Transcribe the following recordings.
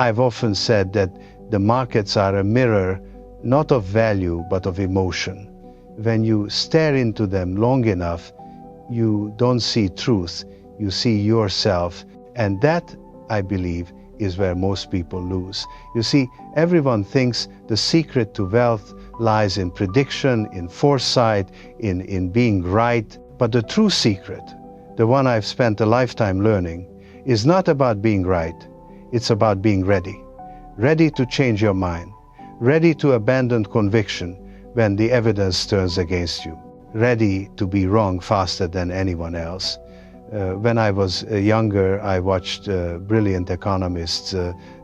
I've often said that the markets are a mirror, not of value, but of emotion. When you stare into them long enough, you don't see truth, you see yourself. And that, I believe, is where most people lose. You see, everyone thinks the secret to wealth lies in prediction, in foresight, in being right. But the true secret, the one I've spent a lifetime learning, is not about being right. It's about being ready. Ready to change your mind. Ready to abandon conviction when the evidence turns against you. Ready to be wrong faster than anyone else. When I was younger, I watched brilliant economists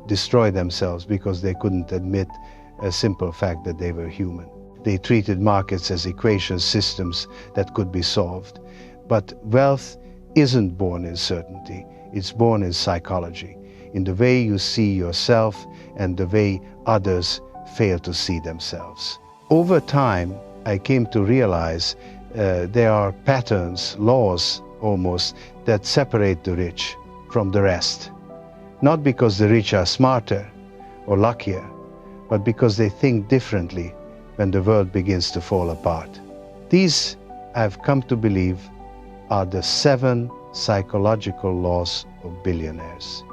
destroy themselves because they couldn't admit a simple fact that they were human. They treated markets as equation systems that could be solved. But wealth isn't born in certainty. It's born in psychology, in the way you see yourself and the way others fail to see themselves. Over time, I came to realize there are patterns, laws almost, that separate the rich from the rest. Not because the rich are smarter or luckier, but because they think differently when the world begins to fall apart. These, I've come to believe, are the 7 psychological laws of billionaires.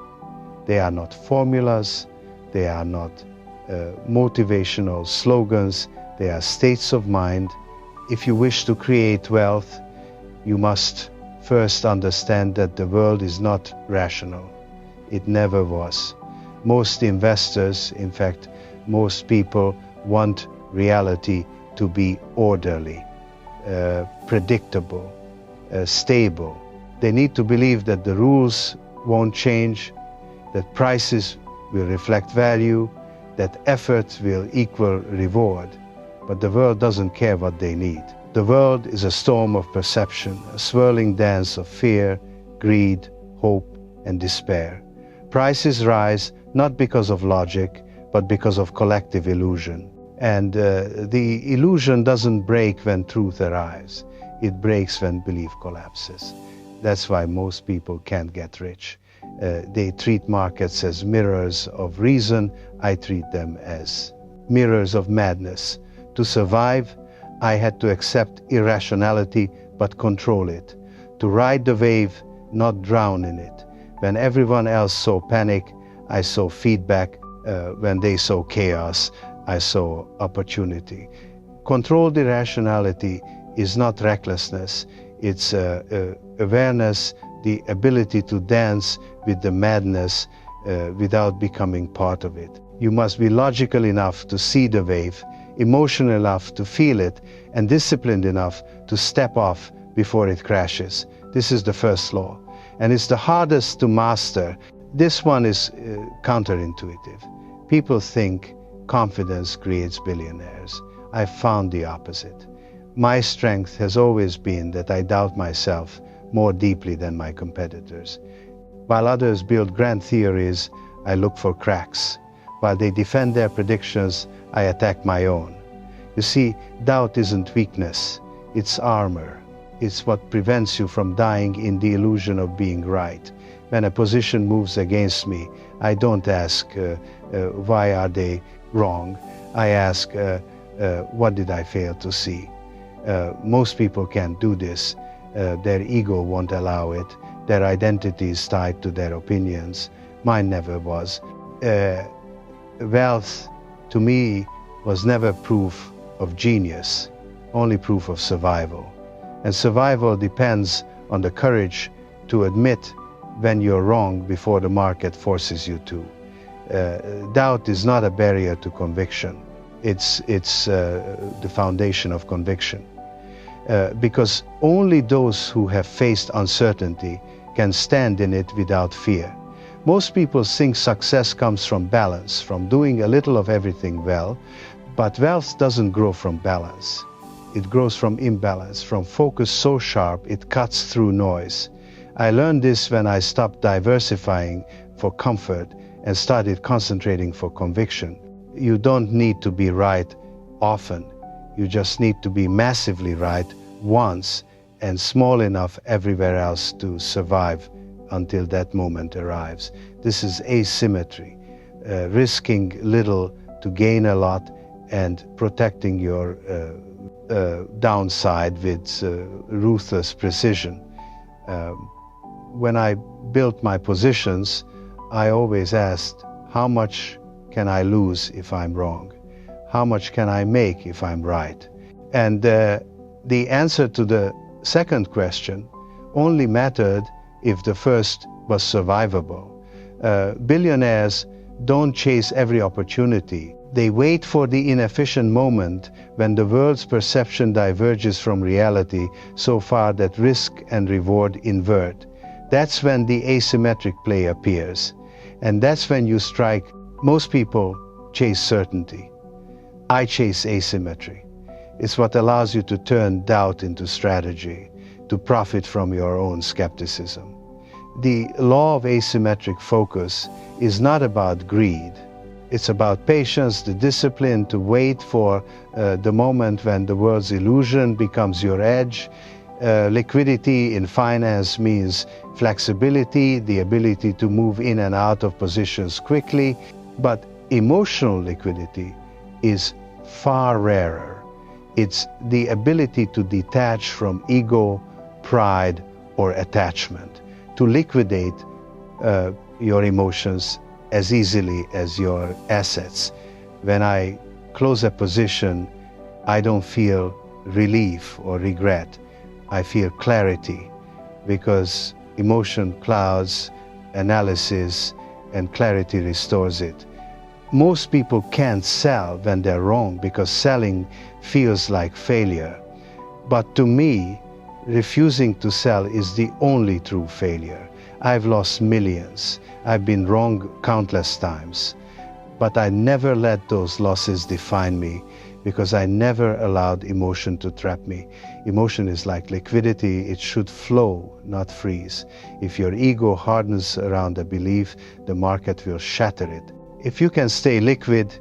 They are not formulas, they are not motivational slogans, they are states of mind. If you wish to create wealth, you must first understand that the world is not rational. It never was. Most investors, in fact, most people want reality to be orderly, predictable, stable. They need to believe that the rules won't change, that prices will reflect value, that effort will equal reward. But the world doesn't care what they need. The world is a storm of perception, a swirling dance of fear, greed, hope, and despair. Prices rise not because of logic, but because of collective illusion. And the illusion doesn't break when truth arrives. It breaks when belief collapses. That's why most people can't get rich. They treat markets as mirrors of reason. I treat them as mirrors of madness. To survive, I had to accept irrationality, but control it. To ride the wave, not drown in it. When everyone else saw panic, I saw feedback. When they saw chaos, I saw opportunity. Controlled irrationality is not recklessness. It's awareness, the ability to dance with the madness without becoming part of it. You must be logical enough to see the wave, emotional enough to feel it, and disciplined enough to step off before it crashes. This is the first law. And it's the hardest to master. This one is counterintuitive. People think confidence creates billionaires. I found the opposite. My strength has always been that I doubt myself more deeply than my competitors. While others build grand theories, I look for cracks. While they defend their predictions, I attack my own. You see, doubt isn't weakness, it's armor. It's what prevents you from dying in the illusion of being right. When a position moves against me, I don't ask, why are they wrong? I ask, what did I fail to see? Most people can't do this. Their ego won't allow it. Their identity is tied to their opinions. Mine never was. Wealth, to me, was never proof of genius, only proof of survival. And survival depends on the courage to admit when you're wrong before the market forces you to. Doubt is not a barrier to conviction. It's the foundation of conviction. Because only those who have faced uncertainty can stand in it without fear. Most people think success comes from balance, from doing a little of everything well, but wealth doesn't grow from balance. It grows from imbalance, from focus so sharp it cuts through noise. I learned this when I stopped diversifying for comfort and started concentrating for conviction. You don't need to be right often. You just need to be massively right once and small enough everywhere else to survive until that moment arrives. This is asymmetry. risking little to gain a lot, and protecting your downside with ruthless precision. When I built my positions, I always asked, how much can I lose if I'm wrong? How much can I make if I'm right? And the answer to the second question only mattered if the first was survivable. Billionaires don't chase every opportunity. They wait for the inefficient moment when the world's perception diverges from reality so far that risk and reward invert. That's when the asymmetric play appears. And that's when you strike. Most people chase certainty. I chase asymmetry. It's what allows you to turn doubt into strategy, to profit from your own skepticism. The law of asymmetric focus is not about greed. It's about patience, the discipline to wait for the moment when the world's illusion becomes your edge. Liquidity in finance means flexibility, the ability to move in and out of positions quickly. But emotional liquidity is far rarer. It's the ability to detach from ego, pride, or attachment, to liquidate your emotions as easily as your assets. When I close a position, I don't feel relief or regret. I feel clarity, because emotion clouds analysis and clarity restores it. Most people can't sell when they're wrong because selling feels like failure. But to me, refusing to sell is the only true failure. I've lost millions. I've been wrong countless times. But I never let those losses define me, because I never allowed emotion to trap me. Emotion is like liquidity. It should flow, not freeze. If your ego hardens around a belief, the market will shatter it. If you can stay liquid,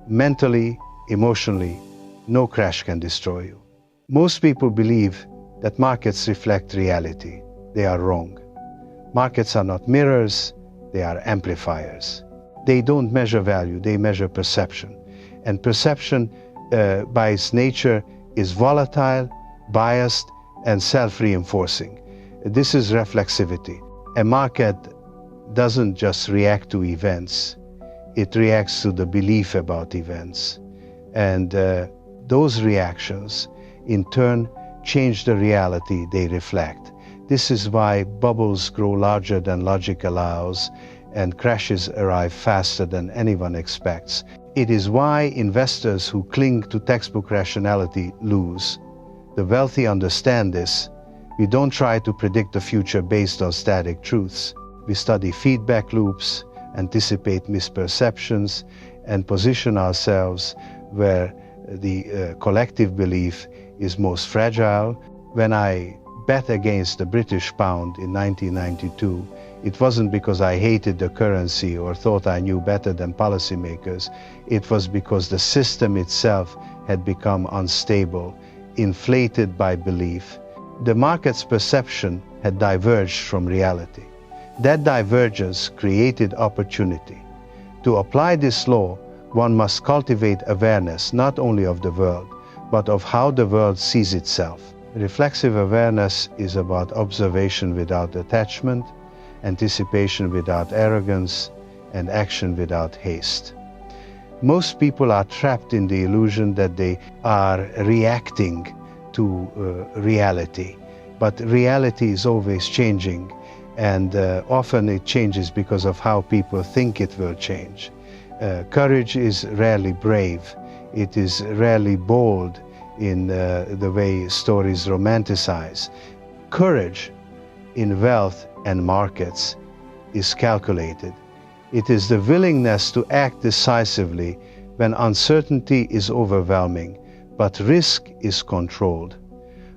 mentally, emotionally, no crash can destroy you. Most people believe that markets reflect reality. They are wrong. Markets are not mirrors, they are amplifiers. They don't measure value, they measure perception. And perception, by its nature, is volatile, biased, and self-reinforcing. This is reflexivity. A market doesn't just react to events, it reacts to the belief about events. And those reactions, in turn, change the reality they reflect. This is why bubbles grow larger than logic allows, and crashes arrive faster than anyone expects. It is why investors who cling to textbook rationality lose. The wealthy understand this. We don't try to predict the future based on static truths. We study feedback loops, anticipate misperceptions, and position ourselves where the collective belief is most fragile. When I bet against the British pound in 1992, it wasn't because I hated the currency or thought I knew better than policymakers. It was because the system itself had become unstable, inflated by belief. The market's perception had diverged from reality. That divergence created opportunity. To apply this law, one must cultivate awareness not only of the world, but of how the world sees itself. Reflexive awareness is about observation without attachment, anticipation without arrogance, and action without haste. Most people are trapped in the illusion that they are reacting to reality. But reality is always changing, and often it changes because of how people think it will change. Courage is rarely brave. It is rarely bold in the way stories romanticize. Courage in wealth and markets is calculated. It is the willingness to act decisively when uncertainty is overwhelming, but risk is controlled.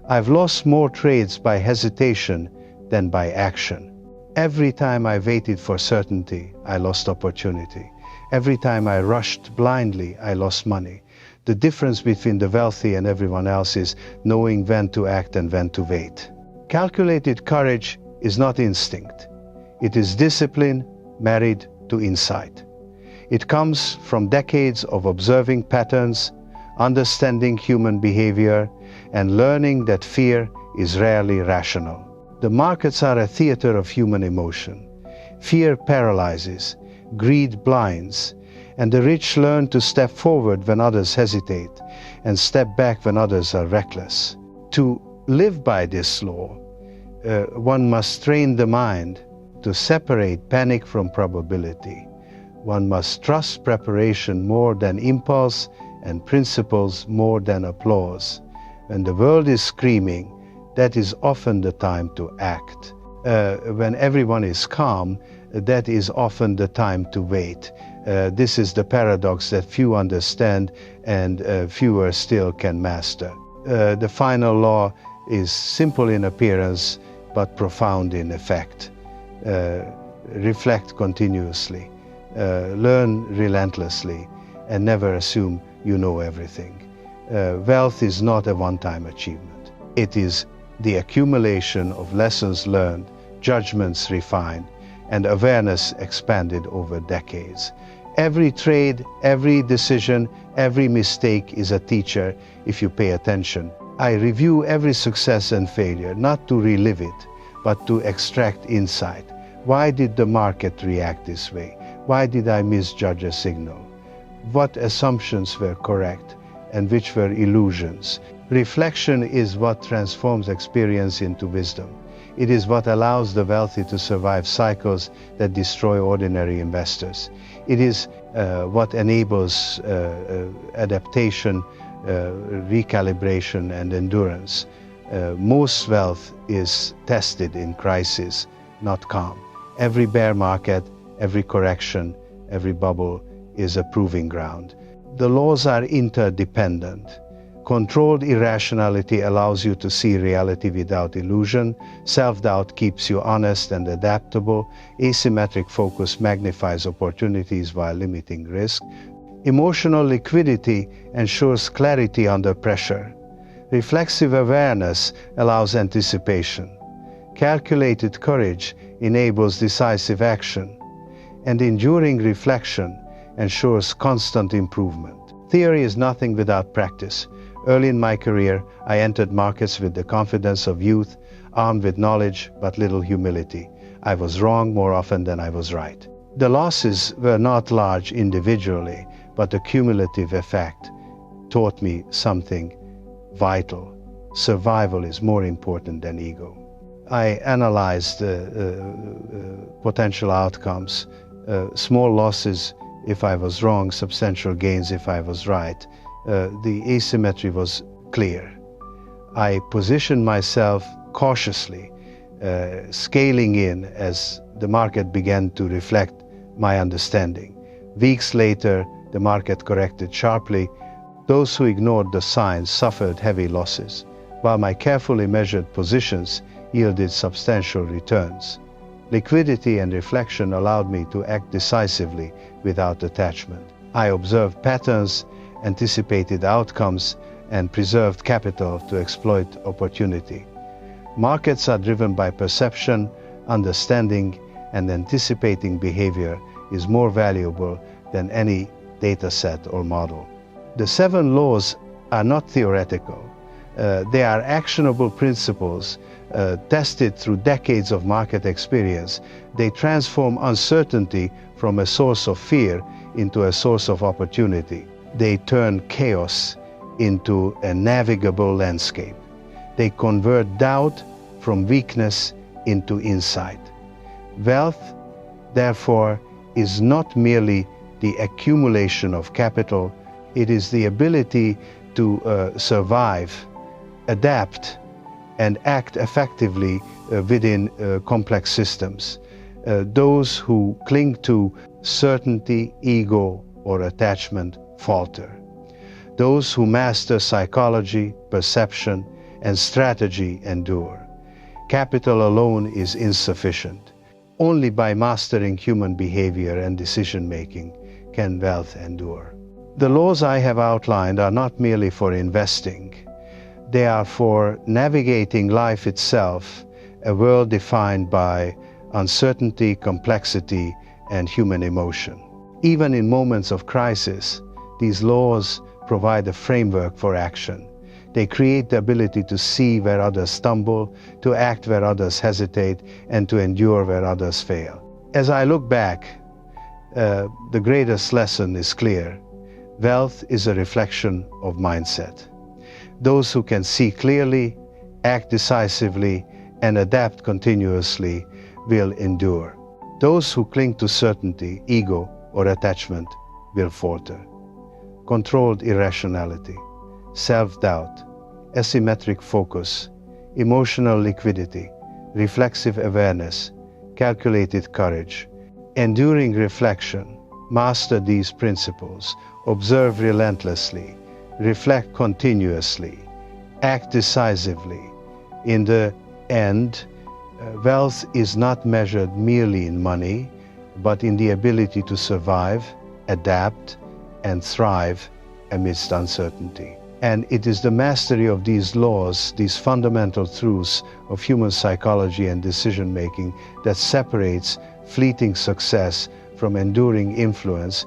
I've lost more trades by hesitation than by action. Every time I waited for certainty, I lost opportunity. Every time I rushed blindly, I lost money. The difference between the wealthy and everyone else is knowing when to act and when to wait. Calculated courage is not instinct. It is discipline married to insight. It comes from decades of observing patterns, understanding human behavior, and learning that fear is rarely rational. The markets are a theater of human emotion. Fear paralyzes, greed blinds, and the rich learn to step forward when others hesitate and step back when others are reckless. To live by this law, one must train the mind to separate panic from probability. One must trust preparation more than impulse and principles more than applause. When the world is screaming, that is often the time to act. When everyone is calm, that is often the time to wait. This is the paradox that few understand and fewer still can master. The final law is simple in appearance but profound in effect. Reflect continuously, learn relentlessly, and never assume you know everything. Wealth is not a one-time achievement. It is the accumulation of lessons learned, judgments refined, and awareness expanded over decades. Every trade, every decision, every mistake is a teacher if you pay attention. I review every success and failure, not to relive it, but to extract insight. Why did the market react this way? Why did I misjudge a signal? What assumptions were correct and which were illusions? Reflection is what transforms experience into wisdom. It is what allows the wealthy to survive cycles that destroy ordinary investors. It is what enables adaptation, recalibration, and endurance. Most wealth is tested in crisis, not calm. Every bear market, every correction, every bubble is a proving ground. The laws are interdependent. Controlled irrationality allows you to see reality without illusion. Self-doubt keeps you honest and adaptable. Asymmetric focus magnifies opportunities while limiting risk. Emotional liquidity ensures clarity under pressure. Reflexive awareness allows anticipation. Calculated courage enables decisive action. And enduring reflection ensures constant improvement. Theory is nothing without practice. Early in my career, I entered markets with the confidence of youth, armed with knowledge but little humility. I was wrong more often than I was right. The losses were not large individually, but the cumulative effect taught me something vital. Survival is more important than ego. I analyzed potential outcomes, small losses if I was wrong, substantial gains if I was right. The asymmetry was clear. I positioned myself cautiously, scaling in as the market began to reflect my understanding. Weeks later, the market corrected sharply. Those who ignored the signs suffered heavy losses, while my carefully measured positions yielded substantial returns. Liquidity and reflection allowed me to act decisively without attachment. I observed patterns, anticipated outcomes, and preserved capital to exploit opportunity. Markets are driven by perception. Understanding and anticipating behavior is more valuable than any data set or model. The 7 laws are not theoretical. They are actionable principles tested through decades of market experience. They transform uncertainty from a source of fear into a source of opportunity. They turn chaos into a navigable landscape. They convert doubt from weakness into insight. Wealth, therefore, is not merely the accumulation of capital. It is the ability to survive, adapt, and act effectively within complex systems. Those who cling to certainty, ego, or attachment falter. Those who master psychology, perception, and strategy endure. Capital alone is insufficient. Only by mastering human behavior and decision-making can wealth endure. The laws I have outlined are not merely for investing. They are for navigating life itself, a world defined by uncertainty, complexity, and human emotion. Even in moments of crisis, these laws provide a framework for action. They create the ability to see where others stumble, to act where others hesitate, and to endure where others fail. As I look back, the greatest lesson is clear. Wealth is a reflection of mindset. Those who can see clearly, act decisively, and adapt continuously will endure. Those who cling to certainty, ego, or attachment will falter. Controlled irrationality, self-doubt, asymmetric focus, emotional liquidity, reflexive awareness, calculated courage, enduring reflection. Master these principles, observe relentlessly, reflect continuously, act decisively. In the end, wealth is not measured merely in money, but in the ability to survive, adapt, and thrive amidst uncertainty. And it is the mastery of these laws, these fundamental truths of human psychology and decision-making that separates fleeting success from enduring influence